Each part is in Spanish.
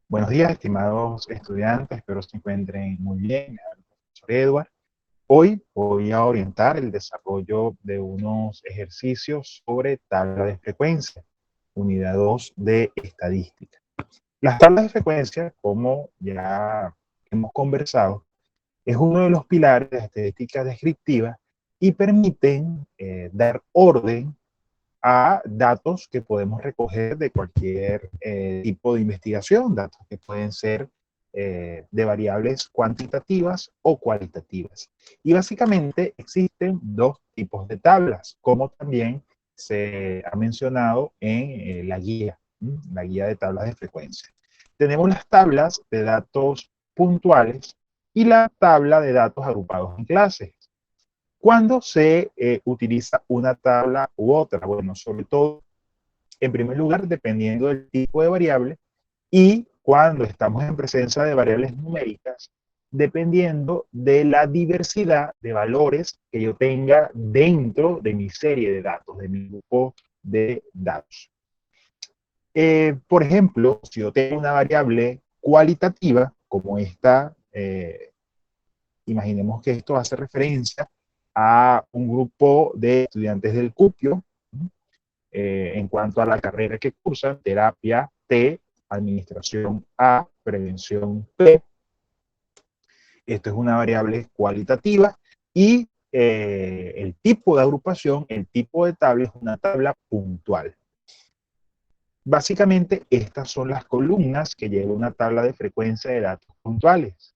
Buenos días, estimados estudiantes, espero se encuentren muy bien. Profesor Edward. Hoy voy a orientar el desarrollo de unos ejercicios sobre tabla de frecuencia, unidad 2 de estadística. Las tablas de frecuencia, como ya hemos conversado, es uno de los pilares de la estadística descriptiva y permiten dar orden a datos que podemos recoger de cualquier tipo de investigación, datos que pueden ser de variables cuantitativas o cualitativas. Y básicamente existen dos tipos de tablas, como también se ha mencionado en la guía de tablas de frecuencia. Tenemos las tablas de datos puntuales y la tabla de datos agrupados en clases. ¿Cuándo se utiliza una tabla u otra? Bueno, sobre todo, en primer lugar, dependiendo del tipo de variable y cuando estamos en presencia de variables numéricas, dependiendo de la diversidad de valores que yo tenga dentro de mi serie de datos, de mi grupo de datos. Por ejemplo, si yo tengo una variable cualitativa, como esta, imaginemos que esto hace referencia a un grupo de estudiantes del Cupio, en cuanto a la carrera que cursan, terapia T, administración A, prevención P. Esto es una variable cualitativa y el tipo de agrupación, el tipo de tabla es una tabla puntual. Básicamente, estas son las columnas que lleva una tabla de frecuencia de datos puntuales.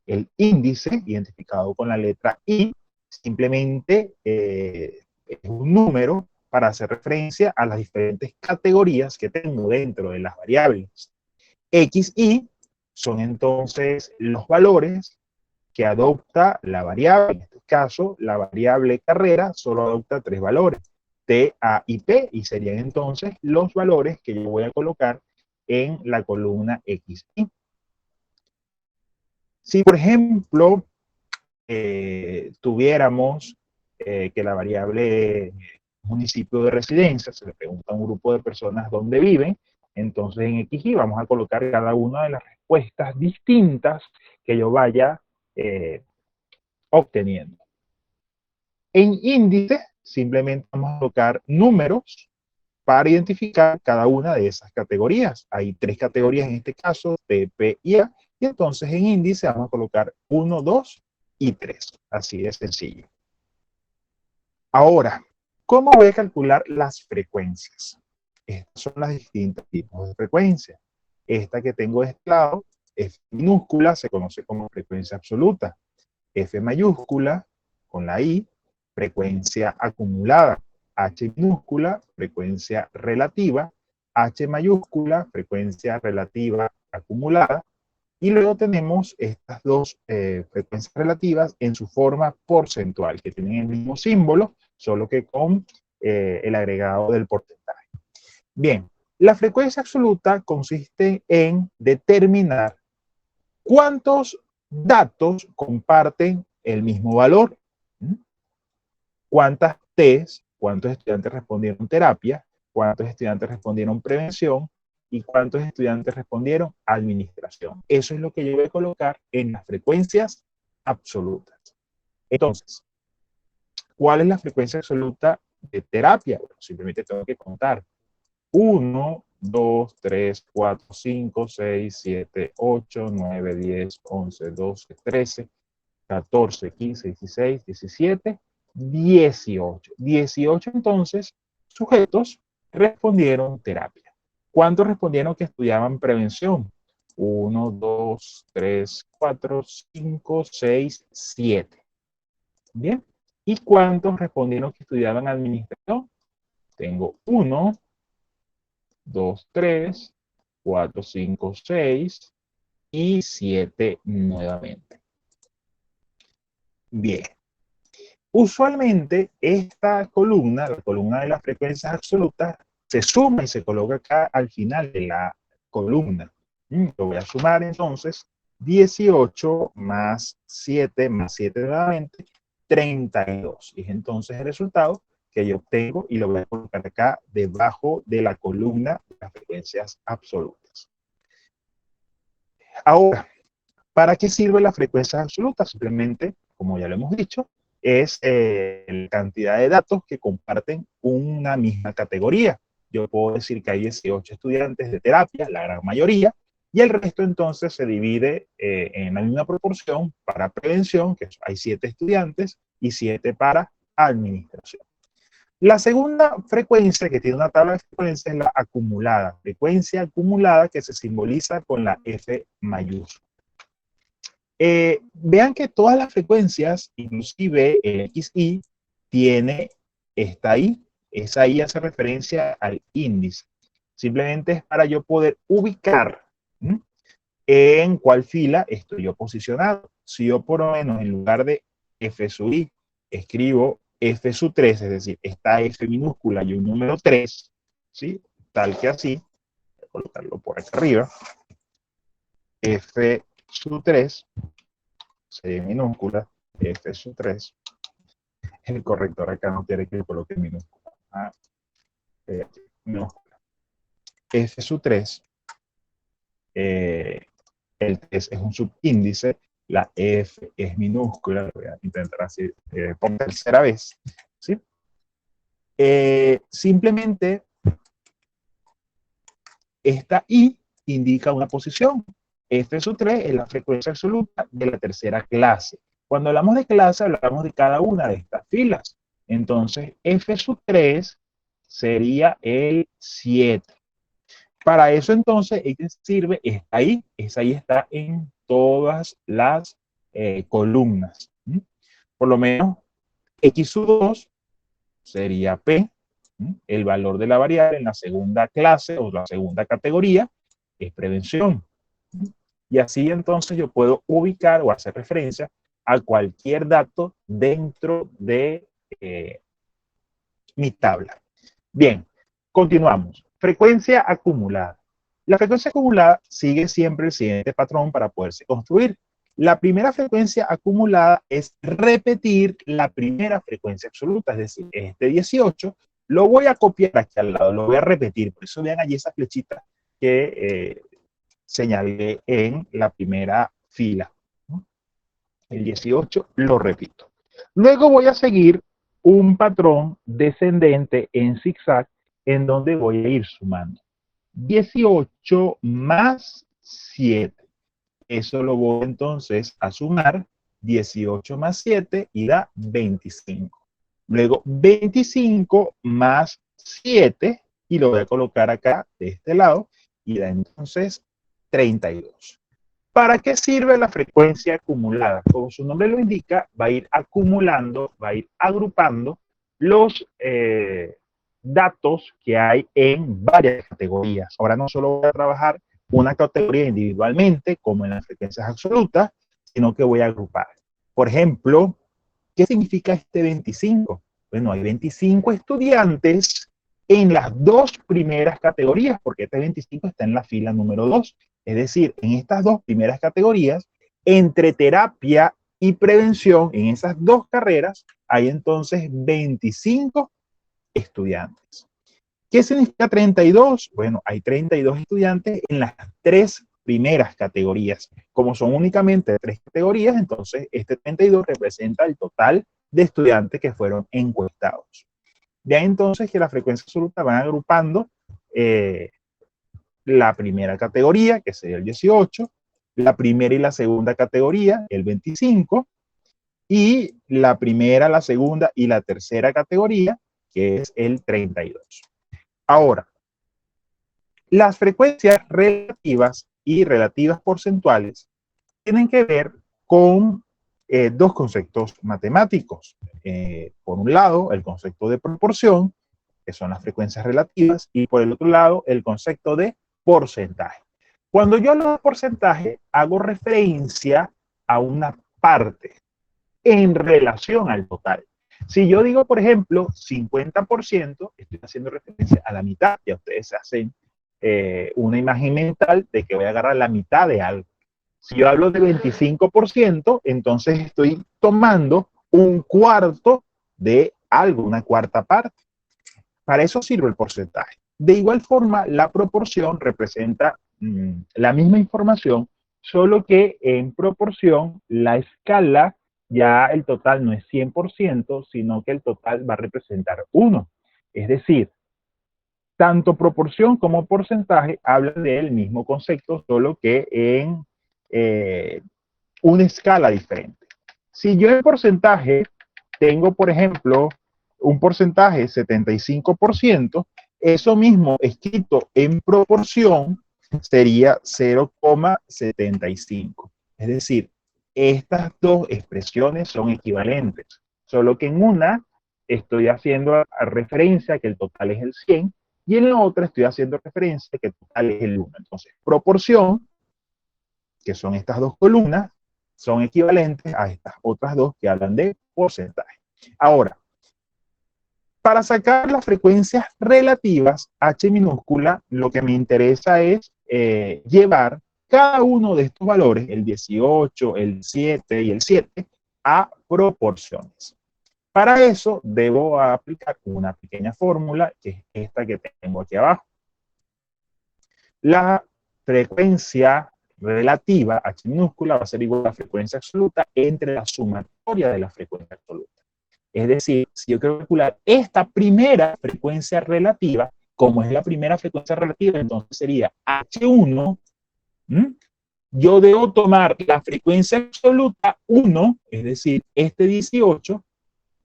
El índice, identificado con la letra I, simplemente es un número para hacer referencia a las diferentes categorías que tengo dentro de las variables. X, Y son entonces los valores que adopta la variable. En este caso, la variable carrera solo adopta 3 valores, T, A y P, y serían entonces los valores que yo voy a colocar en la columna X, Y. Si, por ejemplo, tuviéramos que la variable municipio de residencia, se le pregunta a un grupo de personas dónde viven, entonces en XY vamos a colocar cada una de las respuestas distintas que yo vaya eh, obteniendo. En índice, simplemente vamos a colocar números para identificar cada una de esas categorías. Hay 3 categorías en este caso, P, P y A, y entonces en índice vamos a colocar 1, 2 y 3. Así de sencillo. Ahora, ¿cómo voy a calcular las frecuencias? Estas son las distintos tipos de frecuencia. Esta que tengo de este lado, F minúscula, se conoce como frecuencia absoluta. F mayúscula, con la I, frecuencia acumulada. H minúscula, frecuencia relativa. H mayúscula, frecuencia relativa acumulada. Y luego tenemos estas dos frecuencias relativas en su forma porcentual, que tienen el mismo símbolo, solo que con el agregado del porcentaje. Bien, la frecuencia absoluta consiste en determinar cuántos datos comparten el mismo valor. ¿Cuántas T's, cuántos estudiantes respondieron terapia, cuántos estudiantes respondieron prevención y cuántos estudiantes respondieron administración? Eso es lo que yo voy a colocar en las frecuencias absolutas. Entonces, ¿cuál es la frecuencia absoluta de terapia? Bueno, simplemente tengo que contar 1, 2, 3, 4, 5, 6, 7, 8, 9, 10, 11, 12, 13, 14, 15, 16, 17, 18. 18 entonces sujetos respondieron terapia. ¿Cuántos respondieron que estudiaban prevención? 1, 2, 3, 4, 5, 6, 7. Bien. ¿Y cuántos respondieron que estudiaban administración? Tengo 1, 2, 3, 4, 5, 6 y 7 nuevamente. Bien. Usualmente esta columna, la columna de las frecuencias absolutas, se suma y se coloca acá al final de la columna. Lo voy a sumar entonces 18 más 7 nuevamente, 32. Y es entonces el resultado que yo obtengo y lo voy a colocar acá debajo de la columna de las frecuencias absolutas. Ahora, ¿para qué sirve la frecuencia absoluta? Simplemente, como ya lo hemos dicho, es la cantidad de datos que comparten una misma categoría. Yo puedo decir que hay 18 estudiantes de terapia, la gran mayoría, y el resto entonces se divide en la misma proporción para prevención, que hay 7 estudiantes, y 7 para administración. La segunda frecuencia que tiene una tabla de frecuencia es la acumulada, frecuencia acumulada que se simboliza con la F mayúscula. Vean que todas las frecuencias, inclusive el XI, está ahí. Esa I hace referencia al índice. Simplemente es para yo poder ubicar en cuál fila estoy yo posicionado. Si yo por lo menos en lugar de F sub I escribo F sub 3, es decir, esta F minúscula y un número 3, ¿sí? Tal que así, voy a colocarlo por acá arriba, F sub 3, sería minúscula, F sub 3, el corrector acá no quiere que coloque minúscula, minúscula, F sub 3, el 3 es un subíndice, la F es minúscula, lo voy a intentar así por tercera vez, ¿sí? Simplemente esta I indica una posición. F sub 3 es la frecuencia absoluta de la tercera clase. Cuando hablamos de clase, hablamos de cada una de estas filas. Entonces, F sub 3 sería el 7. Para eso entonces, sirve, esa ahí está en todas las columnas. Por lo menos, X sub 2 sería P, el valor de la variable en la segunda clase o la segunda categoría es prevención. Y así entonces yo puedo ubicar o hacer referencia a cualquier dato dentro de mi tabla. Bien, continuamos. Frecuencia acumulada. La frecuencia acumulada sigue siempre el siguiente patrón para poderse construir. La primera frecuencia acumulada es repetir la primera frecuencia absoluta, es decir, este 18 lo voy a copiar aquí al lado, lo voy a repetir. Por eso vean allí esa flechita que señalé en la primera fila. El 18 lo repito. Luego voy a seguir un patrón descendente en zigzag en donde voy a ir sumando 18 más 7. Eso lo voy entonces a sumar 18 más 7 y da 25. Luego 25 más 7 y lo voy a colocar acá de este lado y da entonces 32. ¿Para qué sirve la frecuencia acumulada? Como su nombre lo indica, va a ir acumulando, va a ir agrupando los datos que hay en varias categorías. Ahora no solo voy a trabajar una categoría individualmente, como en las frecuencias absolutas, sino que voy a agrupar. Por ejemplo, ¿qué significa este 25? Bueno, hay 25 estudiantes en las dos primeras categorías, porque este 25 está en la fila número 2. Es decir, en estas dos primeras categorías, entre terapia y prevención, en esas dos carreras, hay entonces 25 estudiantes. ¿Qué significa 32? Bueno, hay 32 estudiantes en las tres primeras categorías. Como son únicamente tres categorías, entonces este 32 representa el total de estudiantes que fueron encuestados. Ya entonces que la frecuencia absoluta van agrupando la primera categoría, que sería el 18, la primera y la segunda categoría, el 25, y la primera, la segunda y la tercera categoría, que es el 32. Ahora, las frecuencias relativas y relativas porcentuales tienen que ver con dos conceptos matemáticos. Por un lado, el concepto de proporción, que son las frecuencias relativas, y por el otro lado, el concepto de porcentaje. Cuando yo hablo de porcentaje, hago referencia a una parte en relación al total. Si yo digo, por ejemplo, 50%, estoy haciendo referencia a la mitad. Ya ustedes hacen una imagen mental de que voy a agarrar la mitad de algo. Si yo hablo de 25%, entonces estoy tomando un cuarto de algo, una cuarta parte. Para eso sirve el porcentaje. De igual forma, la proporción representa la misma información, solo que en proporción la escala, ya el total no es 100%, sino que el total va a representar 1. Es decir, tanto proporción como porcentaje hablan del mismo concepto, solo que en una escala diferente. Si yo en porcentaje tengo, por ejemplo, un porcentaje 75%, eso mismo escrito en proporción sería 0,75. Es decir, estas dos expresiones son equivalentes, solo que en una estoy haciendo referencia a que el total es el 100 y en la otra estoy haciendo referencia a que el total es el 1. Entonces, proporción, que son estas dos columnas, son equivalentes a estas otras dos que hablan de porcentaje. Ahora, para sacar las frecuencias relativas, H minúscula, lo que me interesa es llevar cada uno de estos valores, el 18, el 7 y el 7, a proporciones. Para eso debo aplicar una pequeña fórmula, que es esta que tengo aquí abajo. La frecuencia relativa, H minúscula, va a ser igual a la frecuencia absoluta entre la sumatoria de la frecuencia absoluta. Es decir, si yo quiero calcular esta primera frecuencia relativa, como es la primera frecuencia relativa, entonces sería H1, yo debo tomar la frecuencia absoluta 1, es decir, este 18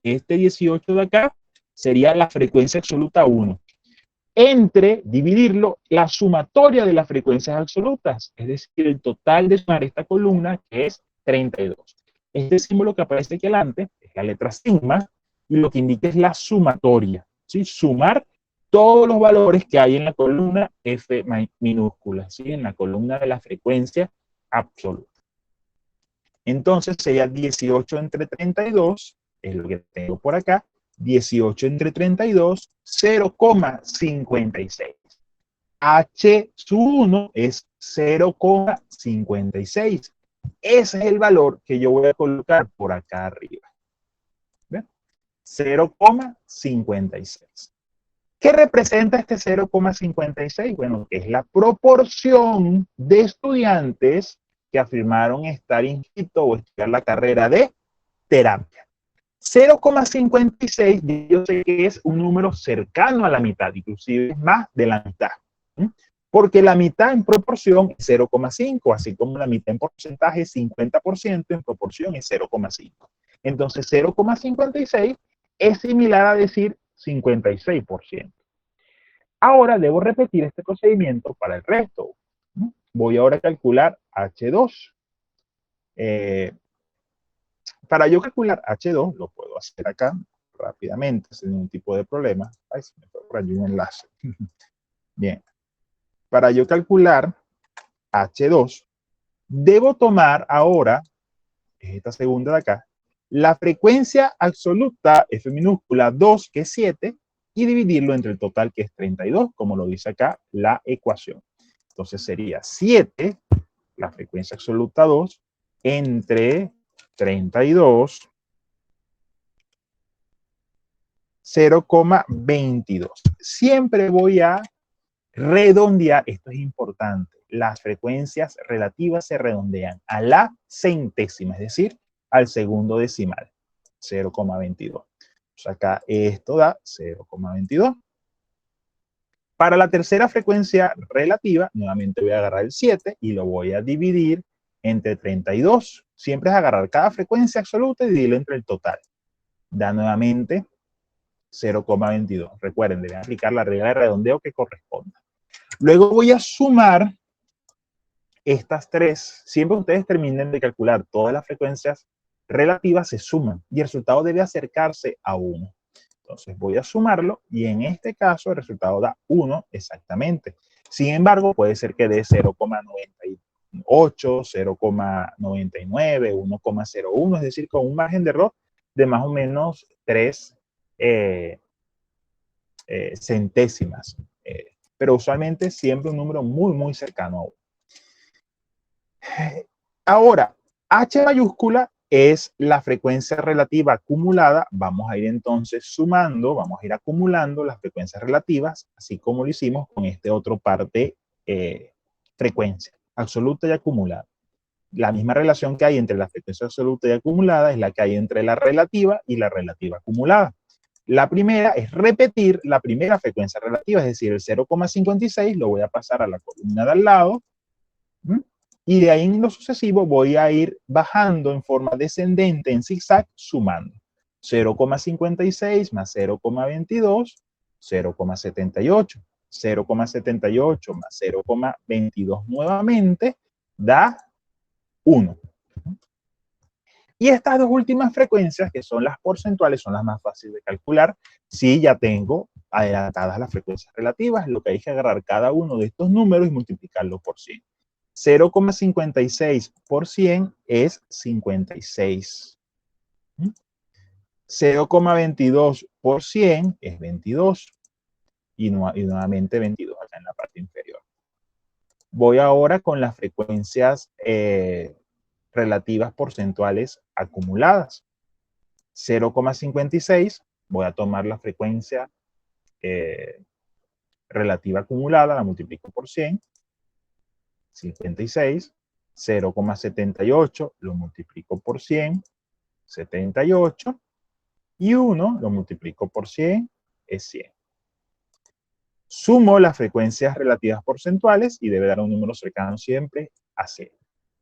de acá sería la frecuencia absoluta 1. Entre dividirlo la sumatoria de las frecuencias absolutas, es decir, el total de sumar esta columna, que es 32. Este símbolo que aparece aquí adelante es la letra sigma, y lo que indica es la sumatoria, ¿sí? Sumar todos los valores que hay en la columna F minúscula, ¿sí? En la columna de la frecuencia absoluta. Entonces sería 18 entre 32, es lo que tengo por acá, 18 entre 32, 0,56. H sub 1 es 0,56. Ese es el valor que yo voy a colocar por acá arriba. 0,56. ¿Qué representa este 0,56? Bueno, es la proporción de estudiantes que afirmaron estar inscritos o estudiar la carrera de terapia. 0,56 yo sé que es un número cercano a la mitad, inclusive es más de la mitad. Porque la mitad en proporción es 0,5, así como la mitad en porcentaje es 50%, en proporción es 0,5. Entonces 0,56 es similar a decir 56%. Ahora debo repetir este procedimiento para el resto. Voy ahora a calcular H2. Para yo calcular H2, lo puedo hacer acá rápidamente, sin ningún tipo de problema. Ay, se me fue por allí un enlace. Bien. Para yo calcular H2, debo tomar ahora, esta segunda de acá, la frecuencia absoluta F minúscula 2, que es 7, y dividirlo entre el total, que es 32, como lo dice acá la ecuación. Entonces sería 7, la frecuencia absoluta 2, entre 32, 0,22. Siempre voy a redondear, esto es importante, las frecuencias relativas se redondean a la centésima, es decir, al segundo decimal, 0,22. Pues acá esto da 0,22. Para la tercera frecuencia relativa, nuevamente voy a agarrar el 7 y lo voy a dividir entre 32. Siempre es agarrar cada frecuencia absoluta y dividirlo entre el total. Da nuevamente 0,22. Recuerden, deben aplicar la regla de redondeo que corresponda. Luego voy a sumar estas tres. Siempre ustedes terminen de calcular todas las frecuencias relativas, se suman y el resultado debe acercarse a 1. Entonces voy a sumarlo y en este caso el resultado da 1 exactamente. Sin embargo, puede ser que dé 0,98, 0,99, 1,01, es decir, con un margen de error de más o menos 3 centésimas. Pero usualmente siempre un número muy, muy cercano a 1. Ahora, H mayúscula es la frecuencia relativa acumulada. Vamos a ir entonces sumando, vamos a ir acumulando las frecuencias relativas, así como lo hicimos con este otro par de frecuencia absoluta y acumulada. La misma relación que hay entre la frecuencia absoluta y acumulada es la que hay entre la relativa y la relativa acumulada. La primera es repetir la primera frecuencia relativa, es decir, el 0,56 lo voy a pasar a la columna de al lado, y de ahí en lo sucesivo voy a ir bajando en forma descendente en zigzag, sumando 0,56 más 0,22, 0,78, 0,78 más 0,22 nuevamente da 1. Y estas dos últimas frecuencias, que son las porcentuales, son las más fáciles de calcular si ya tengo adelantadas las frecuencias relativas. Lo que hay que agarrar cada uno de estos números y multiplicarlo por 100. 0,56 por 100 es 56. 0,22 por 100 es 22. Y nuevamente 22 acá en la parte inferior. Voy ahora con las frecuencias relativas porcentuales acumuladas. 0,56, voy a tomar la frecuencia relativa acumulada, la multiplico por 100, 56, 0,78 lo multiplico por 100, 78, y 1 lo multiplico por 100, es 100. Sumo las frecuencias relativas porcentuales y debe dar un número cercano siempre a 0.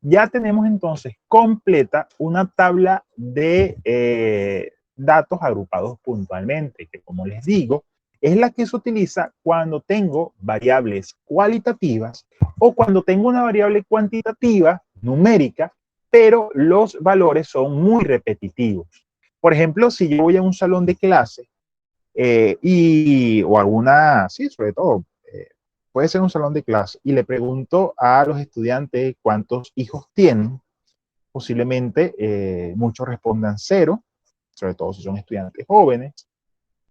Ya tenemos entonces completa una tabla de datos agrupados puntualmente, que como les digo, es la que se utiliza cuando tengo variables cualitativas o cuando tengo una variable cuantitativa, numérica, pero los valores son muy repetitivos. Por ejemplo, si yo voy a un salón de clase o alguna, sí, sobre todo, puede ser un salón de clase, y le pregunto a los estudiantes cuántos hijos tienen, posiblemente muchos respondan 0, sobre todo si son estudiantes jóvenes.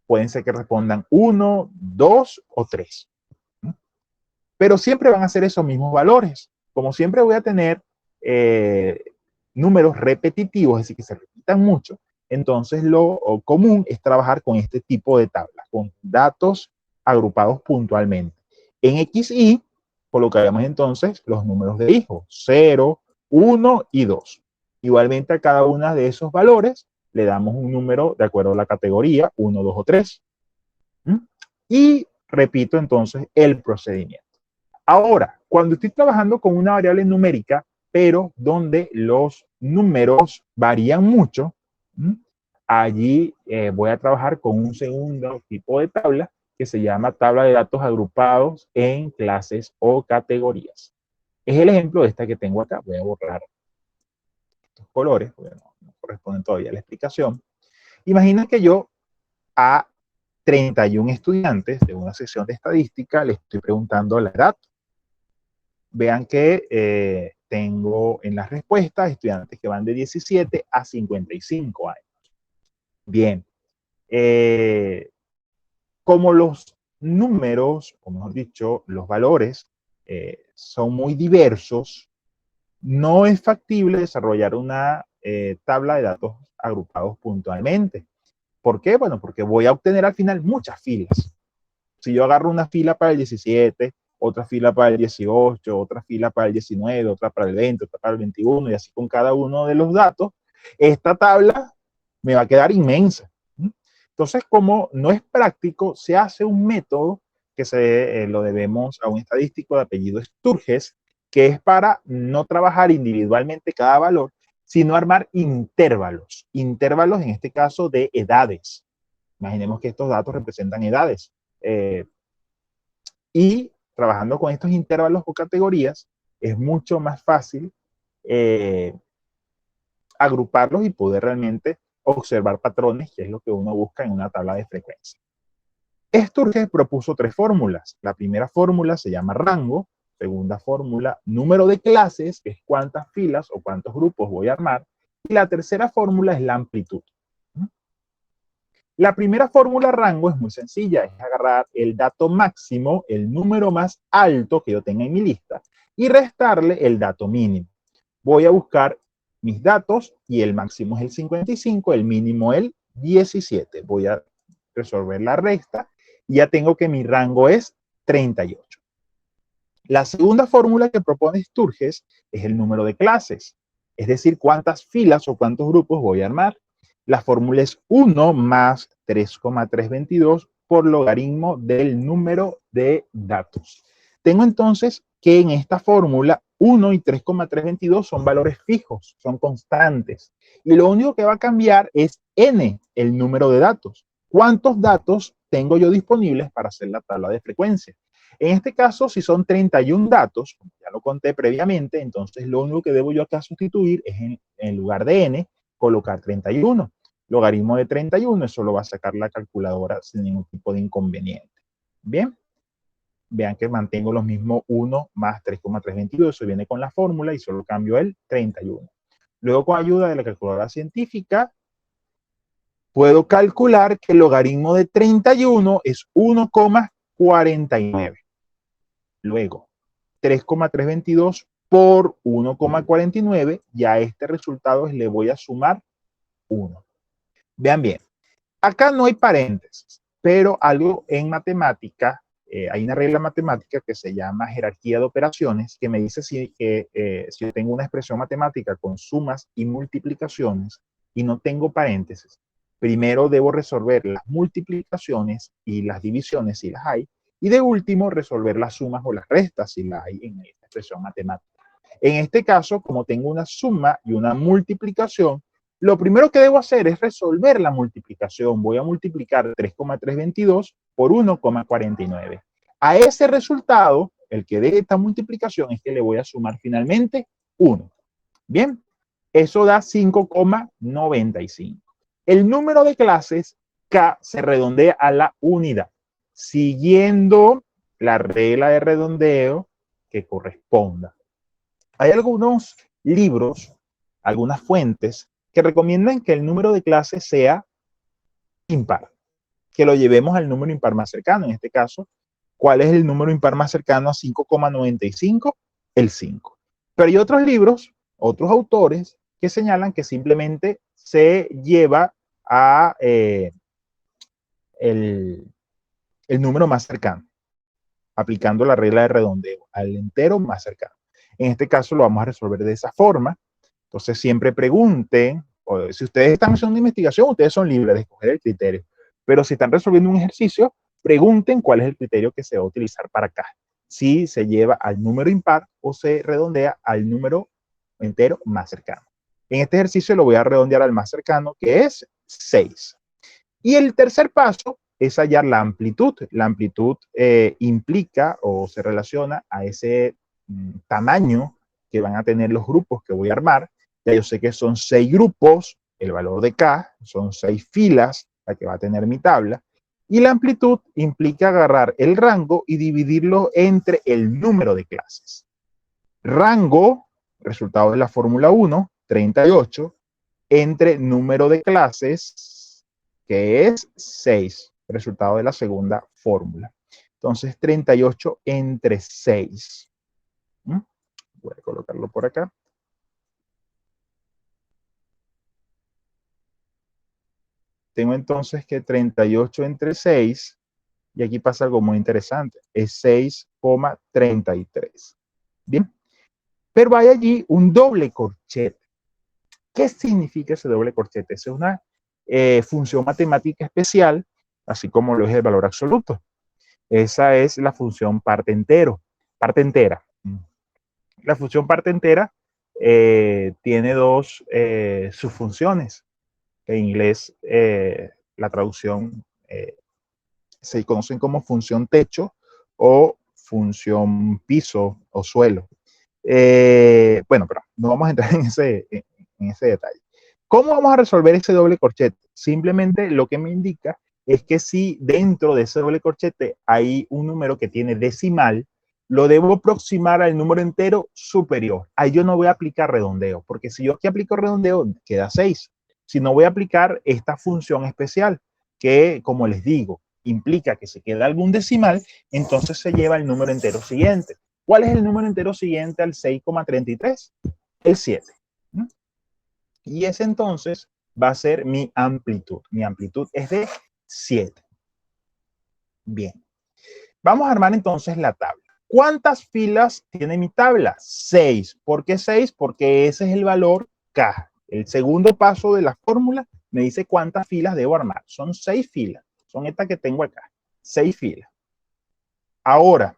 Pueden ser que respondan 1, 2 o 3. Pero siempre van a ser esos mismos valores. Como siempre voy a tener números repetitivos, es decir, que se repitan mucho, entonces lo común es trabajar con este tipo de tablas, con datos agrupados puntualmente. En XY colocaremos entonces los números de hijos, 0, 1 y 2. Igualmente a cada uno de esos valores le damos un número de acuerdo a la categoría, 1, 2 o 3. Y repito entonces el procedimiento. Ahora, cuando estoy trabajando con una variable numérica, pero donde los números varían mucho, allí voy a trabajar con un segundo tipo de tabla que se llama tabla de datos agrupados en clases o categorías. Es el ejemplo de esta que tengo acá. Voy a borrar estos colores, porque no corresponden todavía a la explicación. Imagina que yo a 31 estudiantes de una sesión de estadística le estoy preguntando la edad. Vean que tengo en las respuestas estudiantes que van de 17 a 55 años. Bien. Como los números, o mejor dicho, los valores son muy diversos, no es factible desarrollar una tabla de datos agrupados puntualmente. ¿Por qué? Bueno, porque voy a obtener al final muchas filas. Si yo agarro una fila para el 17, otra fila para el 18, otra fila para el 19, otra para el 20, otra para el 21, y así con cada uno de los datos, esta tabla me va a quedar inmensa. Entonces, como no es práctico, se hace un método que lo debemos a un estadístico de apellido Sturges, que es para no trabajar individualmente cada valor, sino armar intervalos. Intervalos, en este caso, de edades. Imaginemos que estos datos representan edades. Y trabajando con estos intervalos o categorías, es mucho más fácil agruparlos y poder realmente observar patrones, que es lo que uno busca en una tabla de frecuencia. Sturges propuso 3 fórmulas. La primera fórmula se llama rango, segunda fórmula, número de clases, que es cuántas filas o cuántos grupos voy a armar, y la tercera fórmula es la amplitud. La primera fórmula rango es muy sencilla, es agarrar el dato máximo, el número más alto que yo tenga en mi lista, y restarle el dato mínimo. Voy a buscar mis datos y el máximo es el 55, el mínimo el 17. Voy a resolver la resta y ya tengo que mi rango es 38. La segunda fórmula que propone Sturges es el número de clases, es decir, cuántas filas o cuántos grupos voy a armar. La fórmula es 1 más 3,322 por logaritmo del número de datos. Tengo entonces que en esta fórmula 1 y 3,322 son valores fijos, son constantes. Y lo único que va a cambiar es n, el número de datos. ¿Cuántos datos tengo yo disponibles para hacer la tabla de frecuencia? En este caso, si son 31 datos, como ya lo conté previamente, entonces lo único que debo yo acá sustituir es en lugar de n, colocar 31. Logaritmo de 31, eso lo va a sacar la calculadora sin ningún tipo de inconveniente. Bien, vean que mantengo los mismos 1 más 3,322, eso viene con la fórmula y solo cambio el 31. Luego, con ayuda de la calculadora científica, puedo calcular que el logaritmo de 31 es 1,49. Luego, 3,322 por 1,49, ya a este resultado le voy a sumar 1. Vean bien, acá no hay paréntesis, pero algo en matemática, hay una regla matemática que se llama jerarquía de operaciones, que me dice si yo tengo una expresión matemática con sumas y multiplicaciones y no tengo paréntesis, primero debo resolver las multiplicaciones y las divisiones si las hay, y de último resolver las sumas o las restas si las hay en esta expresión matemática. En este caso, como tengo una suma y una multiplicación, lo primero que debo hacer es resolver la multiplicación. Voy a multiplicar 3,322 por 1,49. A ese resultado, el que dé esta multiplicación, es que le voy a sumar finalmente 1. Bien, eso da 5,95. El número de clases K se redondea a la unidad, siguiendo la regla de redondeo que corresponda. Hay algunos libros, algunas fuentes, que recomiendan que el número de clases sea impar, que lo llevemos al número impar más cercano. En este caso, ¿cuál es el número impar más cercano a 5,95? El 5. Pero hay otros libros, otros autores, que señalan que simplemente se lleva a el número más cercano, aplicando la regla de redondeo, al entero más cercano. En este caso lo vamos a resolver de esa forma. Entonces siempre pregunten, o si ustedes están haciendo una investigación, ustedes son libres de escoger el criterio, pero si están resolviendo un ejercicio, pregunten cuál es el criterio que se va a utilizar para acá. Si se lleva al número impar o se redondea al número entero más cercano. En este ejercicio lo voy a redondear al más cercano, que es 6. Y el tercer paso es hallar la amplitud. La amplitud implica o se relaciona a ese tamaño que van a tener los grupos que voy a armar. Ya yo sé que son 6 grupos, el valor de K, son 6 filas, la que va a tener mi tabla. Y la amplitud implica agarrar el rango y dividirlo entre el número de clases. Rango, resultado de la fórmula 1, 38, entre número de clases, que es 6, resultado de la segunda fórmula. Entonces, 38 entre 6. Voy a colocarlo por acá. Tengo entonces que 38 entre 6, y aquí pasa algo muy interesante, es 6,33. Bien, pero hay allí un doble corchete. ¿Qué significa ese doble corchete? Esa es una función matemática especial, así como lo es el valor absoluto. Esa es la función parte entera. La función parte entera tiene dos subfunciones. En inglés, la traducción se conocen como función techo o función piso o suelo. Bueno, pero no vamos a entrar en ese detalle. ¿Cómo vamos a resolver ese doble corchete? Simplemente lo que me indica es que si dentro de ese doble corchete hay un número que tiene decimal, lo debo aproximar al número entero superior. Ahí yo no voy a aplicar redondeo, porque si yo aquí aplico redondeo, queda 6. Si no, voy a aplicar esta función especial, que, como les digo, implica que si queda algún decimal, entonces se lleva el número entero siguiente. ¿Cuál es el número entero siguiente al 6,33? El 7. Y ese entonces va a ser mi amplitud. Mi amplitud es de 7. Bien. Vamos a armar entonces la tabla. ¿Cuántas filas tiene mi tabla? 6. ¿Por qué 6? Porque ese es el valor K. El segundo paso de la fórmula me dice cuántas filas debo armar. Son 6 filas. Son estas que tengo acá. 6 filas. Ahora,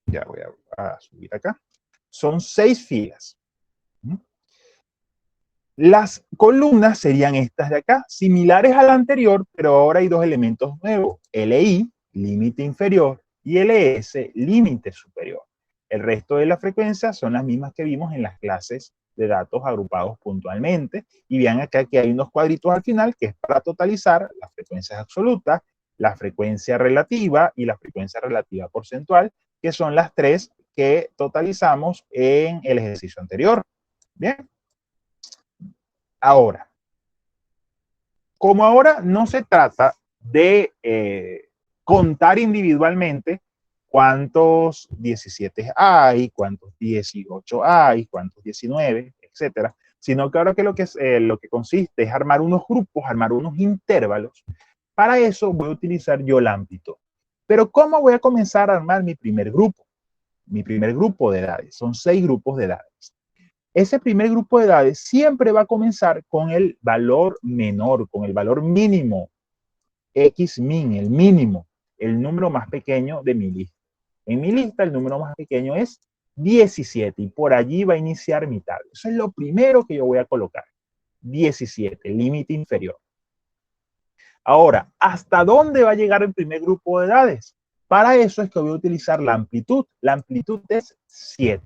ya voy a subir acá. Son 6 filas. Las columnas serían estas de acá, similares a la anterior, pero ahora hay dos elementos nuevos. LI, límite inferior, y LS, límite superior. El resto de las frecuencias son las mismas que vimos en las clases de datos agrupados puntualmente. Y vean acá que hay unos cuadritos al final que es para totalizar las frecuencias absolutas, la frecuencia relativa y la frecuencia relativa porcentual, que son las tres que totalizamos en el ejercicio anterior. Bien. Ahora, como ahora no se trata de contar individualmente cuántos 17 hay, cuántos 18 hay, cuántos 19, etcétera, sino que ahora que lo que consiste es armar unos grupos, armar unos intervalos. Para eso voy a utilizar yo la amplitud. Pero ¿cómo voy a comenzar a armar mi primer grupo? Mi primer grupo de edades. Son 6 grupos de edades. Ese primer grupo de edades siempre va a comenzar con el valor menor, con el valor mínimo, X-min, el mínimo, el número más pequeño de mi lista. En mi lista el número más pequeño es 17 y por allí va a iniciar mi tabla. Eso es lo primero que yo voy a colocar. 17, límite inferior. Ahora, ¿hasta dónde va a llegar el primer grupo de edades? Para eso es que voy a utilizar la amplitud. La amplitud es 7.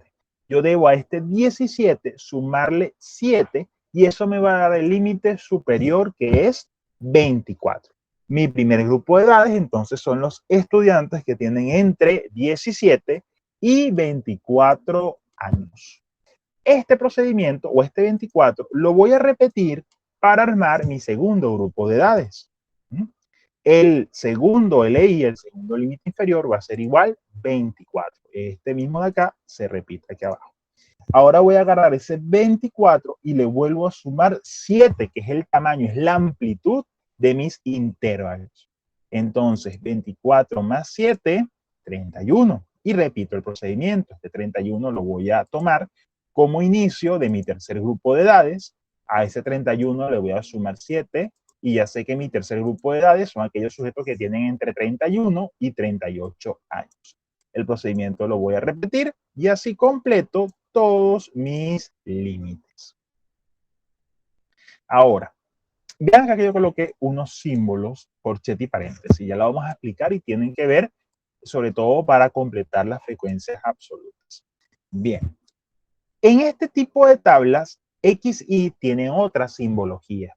Yo debo a este 17 sumarle 7 y eso me va a dar el límite superior que es 24. Mi primer grupo de edades entonces son los estudiantes que tienen entre 17 y 24 años. Este procedimiento o este 24 lo voy a repetir para armar mi segundo grupo de edades. El segundo LI, el segundo límite inferior, va a ser igual 24. Este mismo de acá se repite aquí abajo. Ahora voy a agarrar ese 24 y le vuelvo a sumar 7, que es el tamaño, es la amplitud de mis intervalos. Entonces, 24 más 7, 31. Y repito el procedimiento. Este 31 lo voy a tomar como inicio de mi tercer grupo de edades. A ese 31 le voy a sumar 7 y ya sé que mi tercer grupo de edades son aquellos sujetos que tienen entre 31 y 38 años. El procedimiento lo voy a repetir y así completo todos mis límites. Ahora, vean que aquí yo coloqué unos símbolos, corchete y paréntesis. Ya lo vamos a explicar y tienen que ver sobre todo para completar las frecuencias absolutas. Bien, en este tipo de tablas, XY tiene otra simbología.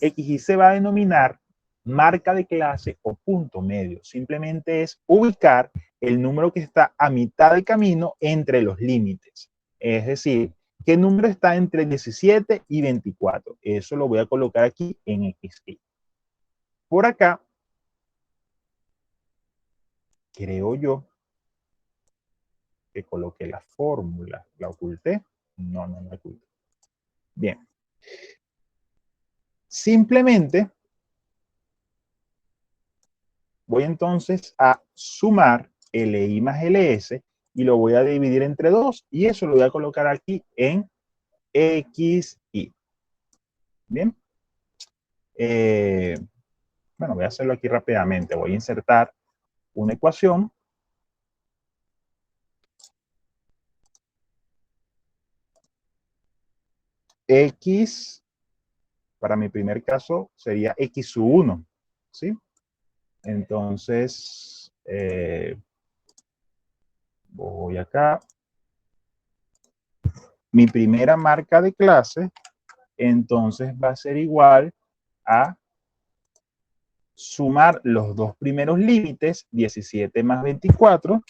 XY se va a denominar marca de clase o punto medio. Simplemente es ubicar el número que está a mitad del camino entre los límites. Es decir, ¿qué número está entre 17 y 24? Eso lo voy a colocar aquí en XY. Por acá, creo yo que coloqué la fórmula. ¿La oculté? No, no la oculté. Bien. Simplemente voy entonces a sumar LI más LS y lo voy a dividir entre 2 y eso lo voy a colocar aquí en XY. Bien. Bueno, voy a hacerlo aquí rápidamente. Voy a insertar una ecuación. X, para mi primer caso, sería X sub 1. ¿Sí? Entonces, voy acá. Mi primera marca de clase, entonces va a ser igual a sumar los dos primeros límites, 17 más 24,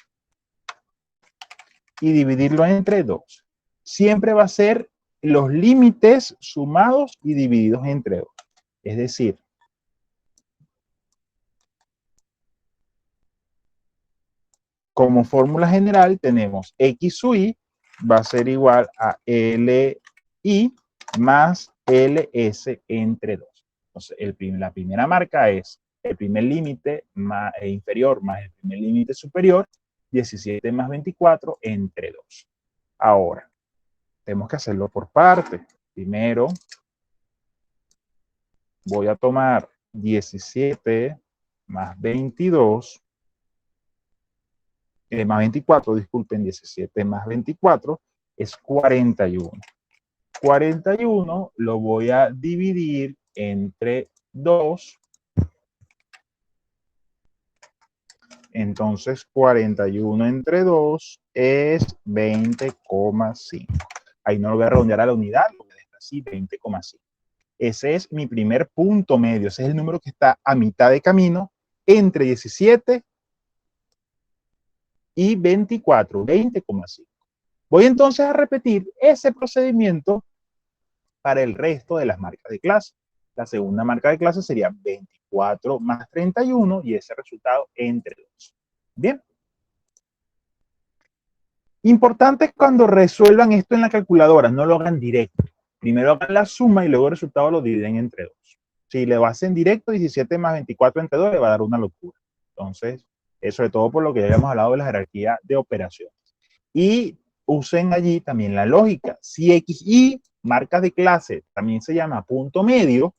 y dividirlo entre 2. Siempre va a ser los límites sumados y divididos entre 2. Es decir, como fórmula general tenemos X sub I va a ser igual a LI más LS entre 2. Entonces, la primera marca es el primer límite inferior más el primer límite superior 17 más 24 entre 2. Ahora, tenemos que hacerlo por partes. Primero, voy a tomar 17 más 22, más 24, disculpen, 17 más 24 es 41. 41 lo voy a dividir entre 2. Entonces, 41 entre 2 es 20,5. Ahí no lo voy a redondear a la unidad, lo voy a dejar así, 20,5. Ese es mi primer punto medio. Ese es el número que está a mitad de camino entre 17 y 24, 20,5. Voy entonces a repetir ese procedimiento para el resto de las marcas de clase. La segunda marca de clase sería 24 más 31 y ese resultado entre 2. Bien. Importante es cuando resuelvan esto en la calculadora, no lo hagan directo. Primero hagan la suma y luego el resultado lo dividen entre 2. Si le hacen directo, 17 más 24 entre 2 le va a dar una locura. Entonces, sobre todo por lo que ya habíamos hablado de la jerarquía de operaciones. Y usen allí también la lógica. Si X y marcas de clase también se llama punto medio,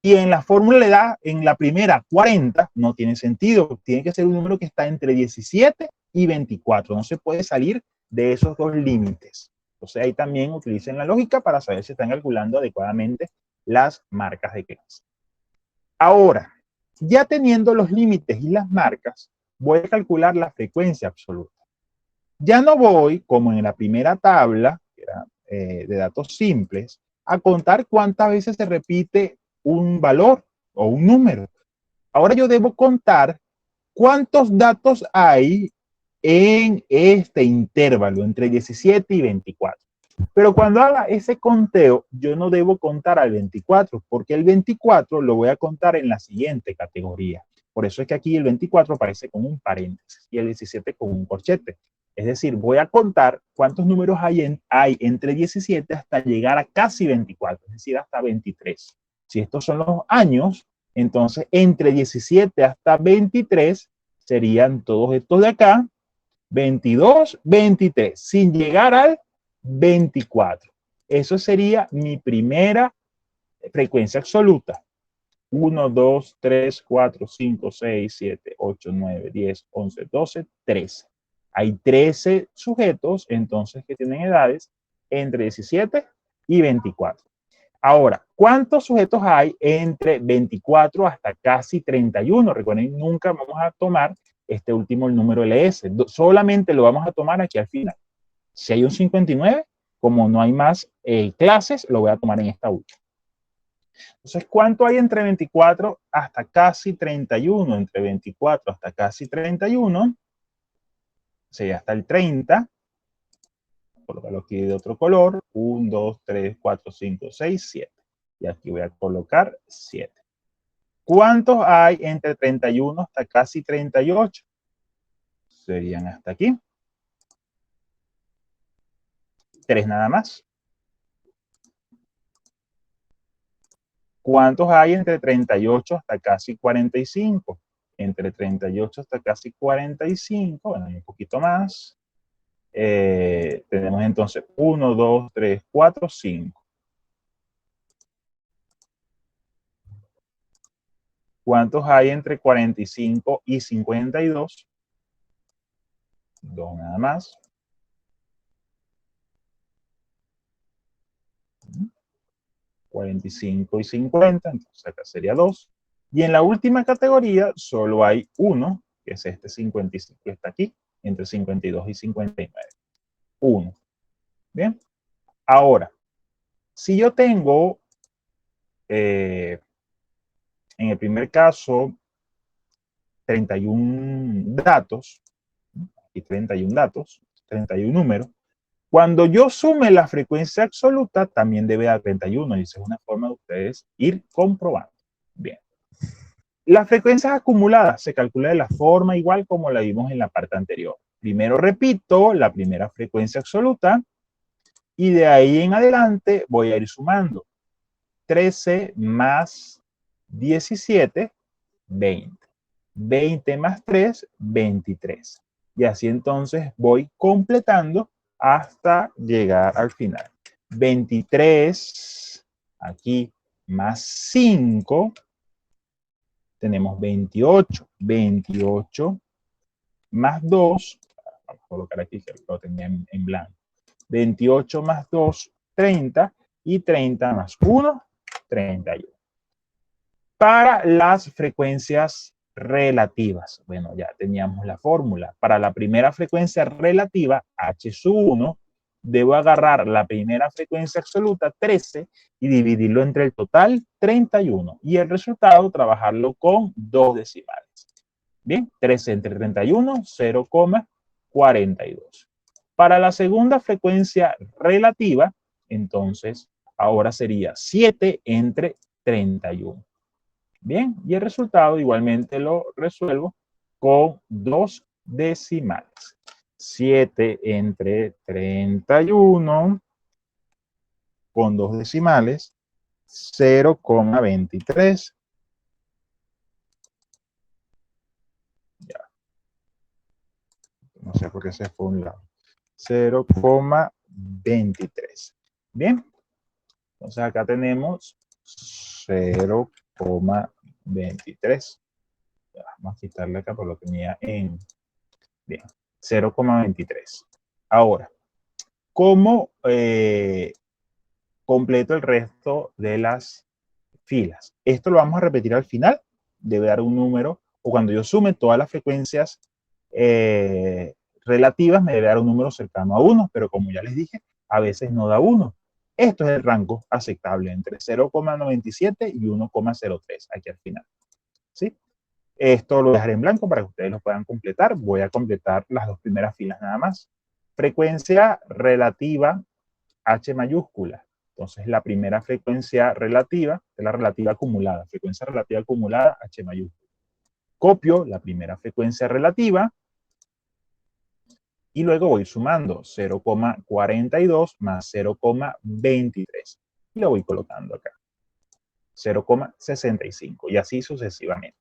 y en la fórmula le da en la primera 40, no tiene sentido. Tiene que ser un número que está entre 17 y 24. No se puede salir de esos dos límites. Entonces ahí también utilicen la lógica para saber si están calculando adecuadamente las marcas de clase. Ahora, ya teniendo los límites y las marcas, voy a calcular la frecuencia absoluta. Ya no voy, como en la primera tabla, que era de datos simples, a contar cuántas veces se repite un valor o un número. Ahora yo debo contar cuántos datos hay en este intervalo entre 17 y 24. Pero cuando haga ese conteo, yo no debo contar al 24, porque el 24 lo voy a contar en la siguiente categoría. Por eso es que aquí el 24 aparece con un paréntesis y el 17 con un corchete. Es decir, voy a contar cuántos números hay entre 17 hasta llegar a casi 24, es decir, hasta 23. Si estos son los años, entonces entre 17 hasta 23 serían todos estos de acá, 22, 23, sin llegar al 24. Eso sería mi primera frecuencia absoluta. 1, 2, 3, 4, 5, 6, 7, 8, 9, 10, 11, 12, 13. Hay 13 sujetos, entonces, que tienen edades entre 17 y 24. Ahora, ¿cuántos sujetos hay entre 24 hasta casi 31? Recuerden, nunca vamos a tomar este último, el número LS. Solamente lo vamos a tomar aquí al final. Si hay un 59, como no hay más clases, lo voy a tomar en esta última. Entonces, ¿cuánto hay entre 24 hasta casi 31? Entre 24 hasta casi 31, sería hasta el 30. Colocarlo aquí de otro color. 1, 2, 3, 4, 5, 6, 7. Y aquí voy a colocar 7. ¿Cuántos hay entre 31 hasta casi 38? Serían hasta aquí. 3 nada más. ¿Cuántos hay entre 38 hasta casi 45? Entre 38 hasta casi 45, bueno, hay un poquito más. Tenemos entonces 1, 2, 3, 4, 5. ¿Cuántos hay entre 45 y 52? 2 nada más. 45 y 50, entonces acá sería 2. Y en la última categoría solo hay uno, que es este 55 que está aquí, entre 52 y 59. 1. Bien. Ahora, si yo tengo, en el primer caso, 31 datos, y 31 datos, 31 números, cuando yo sume la frecuencia absoluta, también debe dar 31, y esa es una forma de ustedes ir comprobando. Bien. Las frecuencias acumuladas se calcula de la forma igual como la vimos en la parte anterior. Primero repito la primera frecuencia absoluta y de ahí en adelante voy a ir sumando. 13 más 17, 20. 20 más 3, 23. Y así entonces voy completando hasta llegar al final. 23, aquí más 5, tenemos 28. 28 más 2, vamos a colocar aquí que lo tenía en blanco. 28 más 2, 30, y 30 más 1, 31. Para las frecuencias relativas, bueno, ya teníamos la fórmula. Para la primera frecuencia relativa, h sub 1, debo agarrar la primera frecuencia absoluta, 13, y dividirlo entre el total, 31. Y el resultado, trabajarlo con dos decimales. Bien, 13 entre 31, 0,42. Para la segunda frecuencia relativa, entonces, ahora sería 7 entre 31. Bien, y el resultado igualmente lo resuelvo con dos decimales. 7 entre 31 con dos decimales, 0,23. Ya. No sé por qué se fue a un lado. 0,23. Bien, entonces acá tenemos 0,23. Vamos a quitarle acá porque lo tenía en... Bien, 0,23. Ahora, ¿cómo completo el resto de las filas? Esto lo vamos a repetir al final. Debe dar un número, o cuando yo sume todas las frecuencias relativas, me debe dar un número cercano a 1, pero como ya les dije, a veces no da 1. Esto es el rango aceptable entre 0,97 y 1,03 aquí al final. ¿Sí? Esto lo dejaré en blanco para que ustedes lo puedan completar. Voy a completar las dos primeras filas nada más. Frecuencia relativa H mayúscula. Entonces, la primera frecuencia relativa es la relativa acumulada. Frecuencia relativa acumulada H mayúscula. Copio la primera frecuencia relativa y luego voy sumando 0,42 más 0,23. Y lo voy colocando acá. 0,65 y así sucesivamente.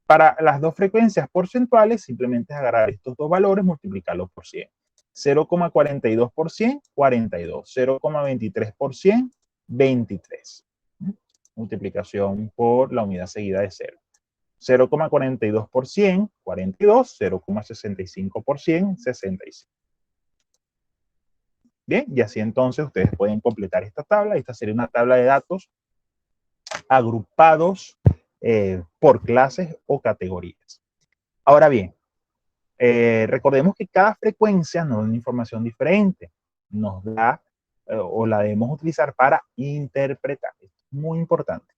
Para las dos frecuencias porcentuales, simplemente es agarrar estos dos valores, multiplicarlos por 100. 0,42 por 100, 42. 0,23 por 100, 23. Multiplicación por la unidad seguida de 0. 0,42 por 100, 42. 0,65 por 100, 65. Bien, y así entonces ustedes pueden completar esta tabla. Esta sería una tabla de datos agrupados por clases o categorías. Ahora bien, recordemos que cada frecuencia nos da una información diferente, nos da o la debemos utilizar para interpretar. Esto es muy importante.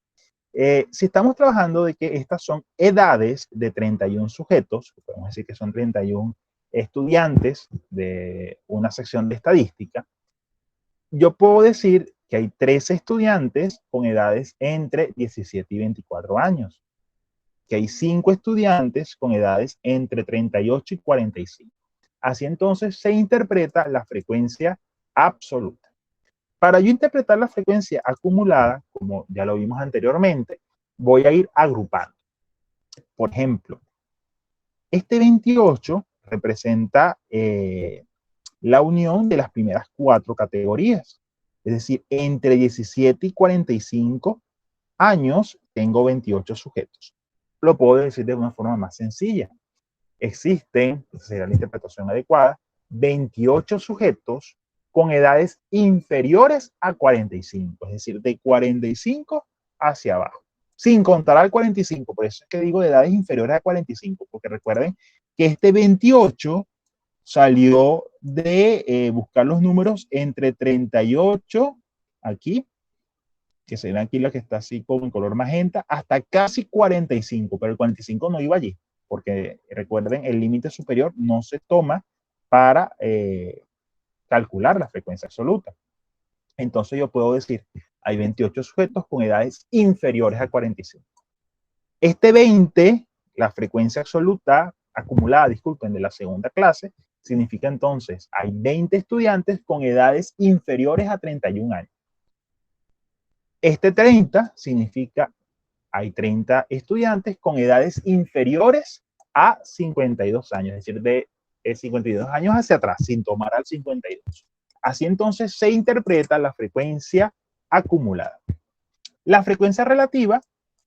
Si estamos trabajando de que estas son edades de 31 sujetos, podemos decir que son 31 estudiantes de una sección de estadística, yo puedo decir que hay 13 estudiantes con edades entre 17 y 24 años, que hay 5 estudiantes con edades entre 38 y 45. Así entonces se interpreta la frecuencia absoluta. Para yo interpretar la frecuencia acumulada, como ya lo vimos anteriormente, voy a ir agrupando. Por ejemplo, este 28 representa la unión de las primeras 4 categorías. Es decir, entre 17 y 45 años tengo 28 sujetos. Lo puedo decir de una forma más sencilla. Existen, esa sería la interpretación adecuada, 28 sujetos con edades inferiores a 45, es decir, de 45 hacia abajo, sin contar al 45. Por eso es que digo de edades inferiores a 45, porque recuerden que este 28 salió de buscar los números entre 38, aquí, que será aquí la que está así con color magenta, hasta casi 45, pero el 45 no iba allí, porque recuerden, el límite superior no se toma para calcular la frecuencia absoluta. Entonces yo puedo decir, hay 28 sujetos con edades inferiores a 45. Este 20, la frecuencia absoluta acumulada, disculpen, de la segunda clase, significa entonces, hay 20 estudiantes con edades inferiores a 31 años. Este 30 significa, hay 30 estudiantes con edades inferiores a 52 años, es decir, de 52 años hacia atrás, sin tomar al 52. Así entonces se interpreta la frecuencia acumulada. La frecuencia relativa,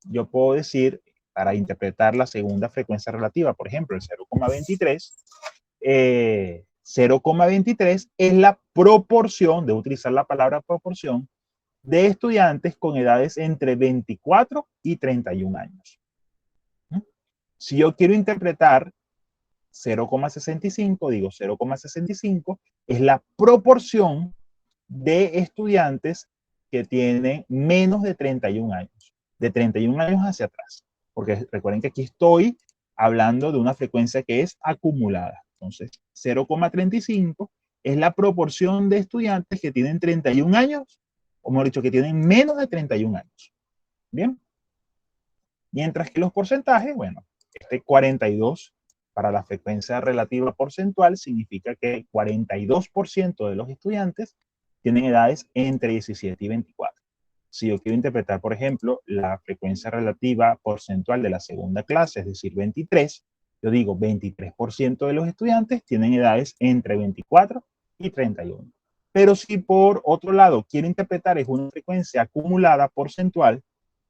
yo puedo decir, para interpretar la segunda frecuencia relativa, por ejemplo, el 0,23, 0,23 es la proporción, de utilizar la palabra proporción, de estudiantes con edades entre 24 y 31 años. Si yo quiero interpretar 0,65, digo 0,65 es la proporción de estudiantes que tienen menos de 31 años, de 31 años hacia atrás. Porque recuerden que aquí estoy hablando de una frecuencia que es acumulada. Entonces, 0,35 es la proporción de estudiantes que tienen 31 años, o mejor dicho, que tienen menos de 31 años. Bien. Mientras que los porcentajes, bueno, este 42 para la frecuencia relativa porcentual significa que el 42% de los estudiantes tienen edades entre 17 y 24. Si yo quiero interpretar, por ejemplo, la frecuencia relativa porcentual de la segunda clase, es decir, 23, yo digo 23% de los estudiantes tienen edades entre 24 y 31. Pero si por otro lado quiero interpretar es una frecuencia acumulada porcentual,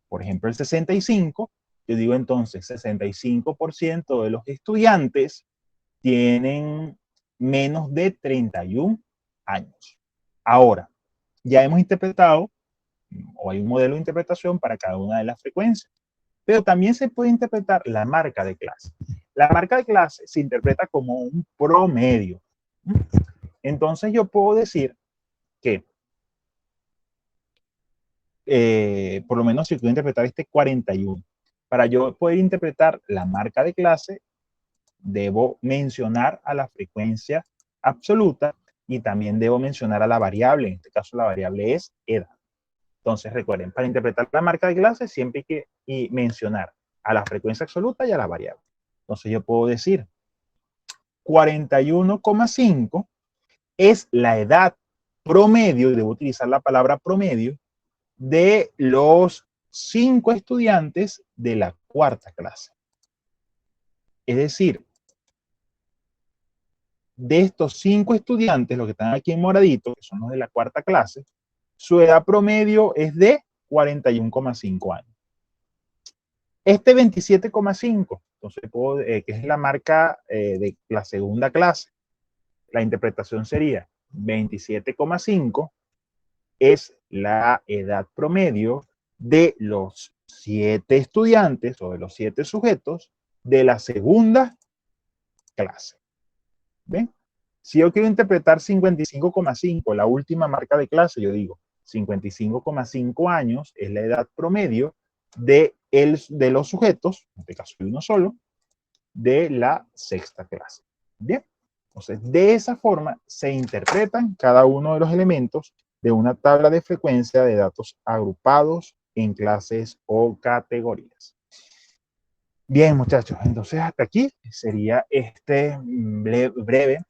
por ejemplo el 65, yo digo entonces 65% de los estudiantes tienen menos de 31 años. Ahora, ya hemos interpretado, o hay un modelo de interpretación para cada una de las frecuencias, pero también se puede interpretar la marca de clase. La marca de clase se interpreta como un promedio. Entonces yo puedo decir que, por lo menos si quiero interpretar este 41, para yo poder interpretar la marca de clase, debo mencionar a la frecuencia absoluta y también debo mencionar a la variable. En este caso la variable es edad. Entonces recuerden, para interpretar la marca de clase siempre hay que mencionar a la frecuencia absoluta y a la variable. Entonces yo puedo decir 41,5 es la edad promedio, y debo utilizar la palabra promedio, de los 5 estudiantes de la cuarta clase. Es decir, de estos 5 estudiantes, los que están aquí en moradito, que son los de la cuarta clase, su edad promedio es de 41,5 años. Este 27,5, entonces que es la marca de la segunda clase, la interpretación sería 27,5 es la edad promedio de los 7 estudiantes o de los 7 sujetos de la segunda clase. ¿Ven? Si yo quiero interpretar 55,5, la última marca de clase, yo digo 55,5 años es la edad promedio de los sujetos, en este caso de uno solo, de la sexta clase. Bien, entonces de esa forma se interpretan cada uno de los elementos de una tabla de frecuencia de datos agrupados en clases o categorías. Bien, muchachos, entonces hasta aquí sería este breve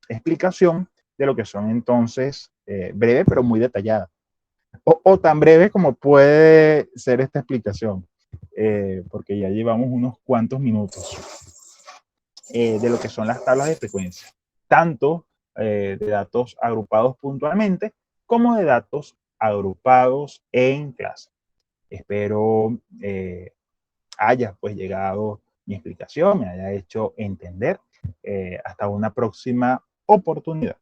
explicación de lo que son entonces, breve pero muy detallada, o tan breve como puede ser esta explicación, porque ya llevamos unos cuantos minutos de lo que son las tablas de frecuencia, tanto de datos agrupados puntualmente como de datos agrupados en clase. Espero haya pues llegado mi explicación, me haya hecho entender. Hasta una próxima oportunidad.